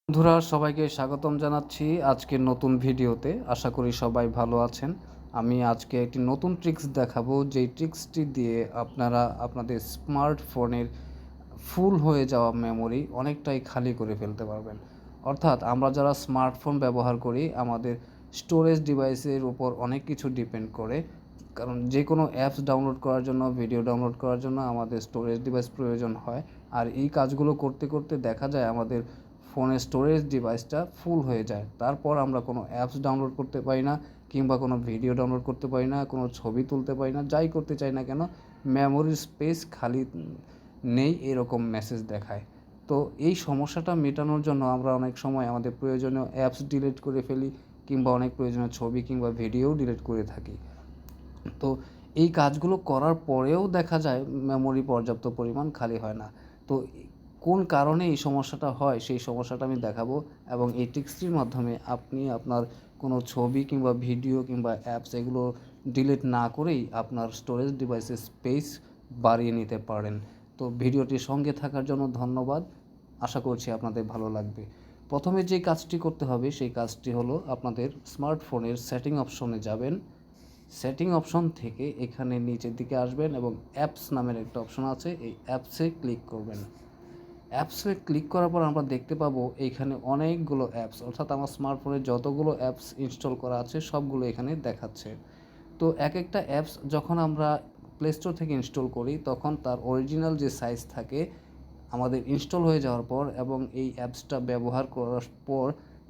বন্ধুরা সবাইকে স্বাগতম জানাচ্ছি আজকের নতুন ভিডিওতে। আশা করি সবাই ভালো আছেন। আমি আজকে একটি নতুন ট্রিক্স দেখাবো, যেই ট্রিক্সটি দিয়ে আপনারা আপনাদের স্মার্টফোনের ফুল হয়ে যাওয়া মেমোরি অনেকটাই খালি করে ফেলতে পারবেন। অর্থাৎ আমরা যারা স্মার্টফোন ব্যবহার করি, আমাদের স্টোরেজ ডিভাইসের উপর অনেক কিছু ডিপেন্ড করে। কারণ যে কোনো অ্যাপস ডাউনলোড করার জন্য, ভিডিও ডাউনলোড করার জন্য আমাদের স্টোরেজ ডিভাইস প্রয়োজন হয়। আর এই কাজগুলো করতে করতে দেখা যায় আমাদের ফোনের স্টোরেজ ডিভাইসটা ফুল হয়ে যায়। তারপর আমরা কোনো অ্যাপস ডাউনলোড করতে পারি না, কিংবা কোনো ভিডিও ডাউনলোড করতে পারি না, কোনো ছবি তুলতে পারি না, যাই করতে চাই না কেন মেমোরির স্পেস খালি নেই, এরকম মেসেজ দেখায়। তো এই সমস্যাটা মেটানোর জন্য আমরা অনেক সময় আমাদের প্রয়োজনীয় অ্যাপস ডিলিট করে ফেলি, কিংবা অনেক প্রয়োজনীয় ছবি কিংবা ভিডিও ডিলিট করে থাকি। তো এই কাজগুলো করার পরেও দেখা যায় মেমোরি পর্যাপ্ত পরিমাণ খালি হয় না। তো কোন কারণে এই সমস্যাটা হয় সেই সমস্যাটা আমি দেখাবো, এবং এই ট্রিক্সটির মাধ্যমে আপনি আপনার কোনো ছবি কিংবা ভিডিও কিংবা অ্যাপস এগুলো ডিলিট না করেই আপনার স্টোরেজ ডিভাইসের স্পেস বাড়িয়ে নিতে পারেন। তো ভিডিওটির সঙ্গে থাকার জন্য ধন্যবাদ। আশা করছি আপনাদের ভালো লাগবে। প্রথমে যে কাজটি করতে হবে সেই কাজটি হলো, আপনাদের স্মার্টফোনের সেটিং অপশনে যাবেন। সেটিং অপশন থেকে এখানে নিচের দিকে আসবেন এবং অ্যাপস নামের একটা অপশন আছে, এই অ্যাপসে ক্লিক করবেন। অ্যাপসে ক্লিক করার পর আমরা দেখতে পাবো এইখানে অনেকগুলো অ্যাপস, অর্থাৎ আমার স্মার্টফোনে যতগুলো অ্যাপস ইনস্টল করা আছে সবগুলো এখানে দেখাচ্ছে। তো এক একটা অ্যাপস যখন আমরা প্লে স্টোর থেকে ইনস্টল করি, তখন তার অরিজিনাল যে সাইজ থাকে আমাদের ইনস্টল হয়ে যাওয়ার পর এবং এই অ্যাপসটা ব্যবহার করার পর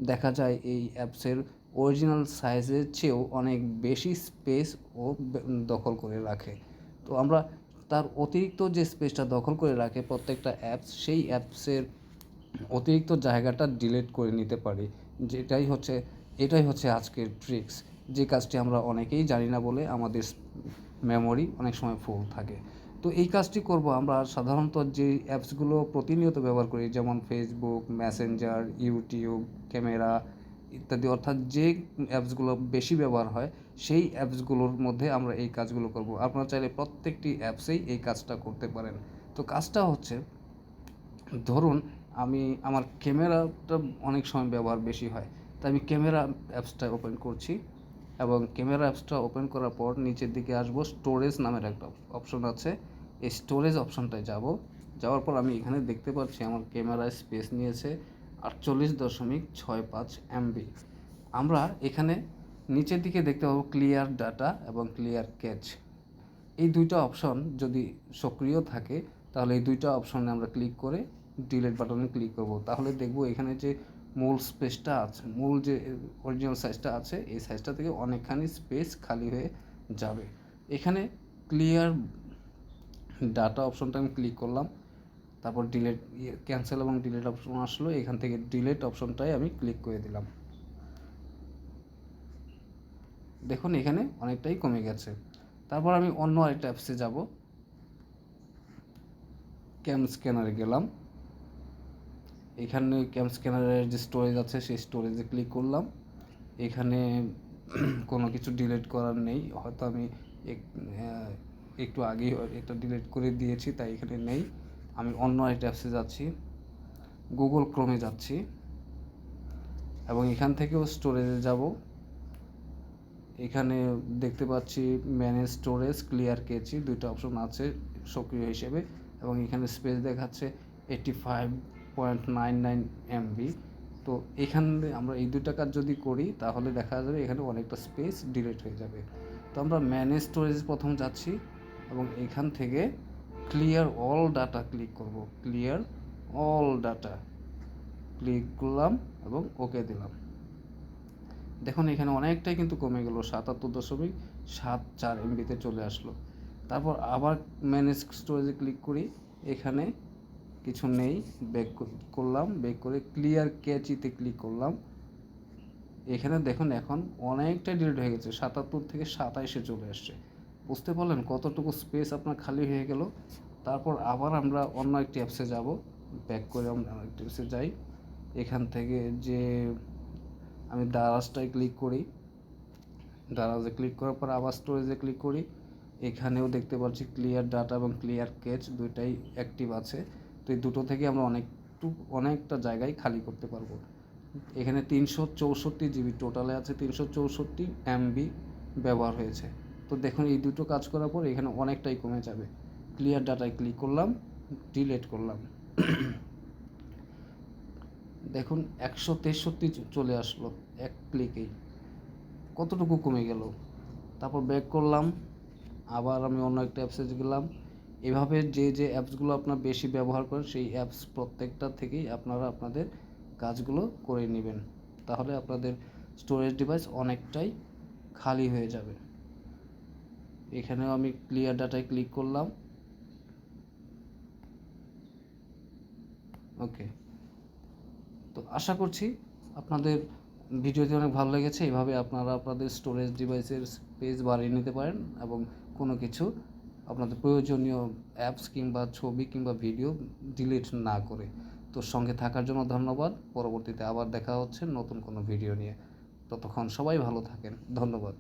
দেখা যায় এই অ্যাপসের অরিজিনাল সাইজের চেয়েও অনেক বেশি স্পেস ও দখল করে রাখে। তো আমরা তার অতিরিক্ত যে স্পেসটা দখল করে রাখে প্রত্যেকটা অ্যাপস, সেই অ্যাপসের অতিরিক্ত জায়গাটা ডিলিট করে নিতে পারি। এটাই হচ্ছে আজকের ট্রিক্স, যে কাজটি আমরা অনেকেই জানি না বলে আমাদের মেমোরি অনেক সময় ফুল থাকে। তো এই কাজটি করব আমরা সাধারণত যে অ্যাপসগুলো প্রতিনিয়ত ব্যবহার করি, যেমন ফেসবুক, মেসেঞ্জার, ইউটিউব, ক্যামেরা ইত্যাদি, অর্থাৎ যে অ্যাপসগুলো বেশি ব্যবহার হয় সেই অ্যাপসগুলোর মধ্যে আমরা এই কাজগুলো করব। আপনারা চাইলে প্রত্যেকটি অ্যাপসেই এই কাজটা করতে পারেন। তো কাজটা হচ্ছে, ধরুন আমার ক্যামেরাটা অনেক সময় ব্যবহার বেশি হয়, তাই আমি ক্যামেরা অ্যাপসটা ওপেন করছি, এবং ক্যামেরা অ্যাপসটা ওপেন করার পর নিচের দিকে আসবো, স্টোরেজ নামের একটা অপশন আছে, এই স্টোরেজ অপশনটায় যাওয়ার পর আমি এখানে দেখতে পাচ্ছি আমার ক্যামেরায় স্পেস নিয়েছে 48.65 MB। আমরা এখানে নিচের দিকে দেখতে পাবো ক্লিয়ার ডাটা এবং ক্লিয়ার ক্যাচ। এই দুইটা অপশন যদি সক্রিয় থাকে তাহলে এই দুইটা অপশনে আমরা ক্লিক করে ডিলিট বাটনে ক্লিক করব। তাহলে দেখব এখানে যে মূল স্পেসটা আছে, মূল যে অরিজিনাল সাইজটা আছে, এই সাইজটা থেকে অনেকখানি স্পেস খালি হয়ে যাবে। এখানে ক্লিয়ার ডাটা অপশনটা আমি ক্লিক করলাম, তারপর ডিলিট ক্যান্সেল এবং ডিলিট অপশন আসলো, এখান থেকে ডিলিট অপশনটাই আমি ক্লিক করে দিলাম। দেখুন এখানে অনেকটাই কমে গেছে। তারপর আমি অন্য আরেকটা অ্যাপসে যাব, ক্যাম স্ক্যানারে গেলাম। এখানে ক্যাম স্ক্যানারের যে স্টোরেজ আছে সেই স্টোরেজে ক্লিক করলাম। এখানে কোনো কিছু ডিলিট করার নেই, হয়তো আমি একটু আগেই একটা ডিলিট করে দিয়েছি তাই এখানে নেই। আমি অন্য একটা অ্যাপসে যাচ্ছি, গুগল ক্রোমে যাচ্ছি, এবং এখান থেকেও স্টোরেজে যাব। এখানে দেখতে পাচ্ছি ম্যানেজ স্টোরেজ, ক্লিয়ার ক্যাচি দুইটা অপশন আছে সক্রিয় হিসেবে, এবং এখানে স্পেস দেখাচ্ছে 85.99 MB। তো এখানে আমরা এই দুইটা কাজ যদি করি তাহলে দেখা যাবে এখানে অনেকটা স্পেস ডিলিট হয়ে যাবে। তো আমরা ম্যানেজ স্টোরেজ প্রথম যাচ্ছি এবং এখান থেকে ক্লিয়ার অল ডাটা ক্লিক করব। ক্লিয়ার অল ডাটা ক্লিক করলাম এবং ওকে দিলাম। দেখুন এখানে অনেকটাই কিন্তু কমে গেল, 77.74 MB চলে আসলো। তারপর আবার ম্যানেজ স্টোরেজে ক্লিক করি, এখানে কিছু নেই, ব্যাক করলাম, ব্যাক করে ক্লিয়ার ক্যাচিতে ক্লিক করলাম। এখানে দেখুন এখন অনেকটাই ডিলিট হয়ে গেছে, 77 থেকে 27-এ চলে আসছে। বুঝতে পারলেন কতটুকু স্পেস আপনার খালি হয়ে গেল। তারপর আবার আমরা অন্য একটি অ্যাপসে যাব, ব্যাক করে আমরা একটি অ্যাপসে যাই। এখান থেকে যে আমি দারাজটায় ক্লিক করি, দারাজে ক্লিক করার পর আবার স্টোরেজে ক্লিক করি। এখানেও দেখতে পাচ্ছি ক্লিয়ার ডাটা এবং ক্লিয়ার ক্যাচ দুইটাই অ্যাক্টিভ আছে। তো এই দুটো থেকে আমরা অনেক অনেকটা জায়গায় খালি করতে পারবো। এখানে 364 জিবি টোটালে আছে, 364 MB ব্যবহার হয়েছে। তো দেখুন এই দুটো কাজ করার পর এখানে অনেকটাই কমে যাবে। ক্লিয়ার ডাটায় ক্লিক করলাম, ডিলিট করলাম, দেখুন 163 চলে আসলো এক ক্লিকেই। কতটুকু কমে গেল। তারপর ব্যাক করলাম, আবার আমি অন্য একটা অ্যাপসে গেলাম। এভাবে যে যে অ্যাপসগুলো আপনার বেশি ব্যবহার করেন সেই অ্যাপস প্রত্যেকটা থেকেই আপনারা আপনাদের কাজগুলো করে নেবেন, তাহলে আপনাদের স্টোরেজ ডিভাইস অনেকটাই খালি হয়ে যাবে। এখানেও আমি ক্লিয়ার ডাটায় ক্লিক করলাম, ওকে। তো আশা করছি আপনাদের ভিডিওটি অনেক ভালো লেগেছে। এইভাবে আপনারা আপনাদের স্টোরেজ ডিভাইসের স্পেস বাড়িয়ে নিতে পারেন এবং কোনো কিছু আপনাদের প্রয়োজনীয় অ্যাপস কিংবা ছবি কিংবা ভিডিও ডিলিট না করে। তো সঙ্গে থাকার জন্য ধন্যবাদ। পরবর্তীতে আবার দেখা হচ্ছে নতুন কোনো ভিডিও নিয়ে। ততক্ষণ সবাই ভালো থাকেন। ধন্যবাদ।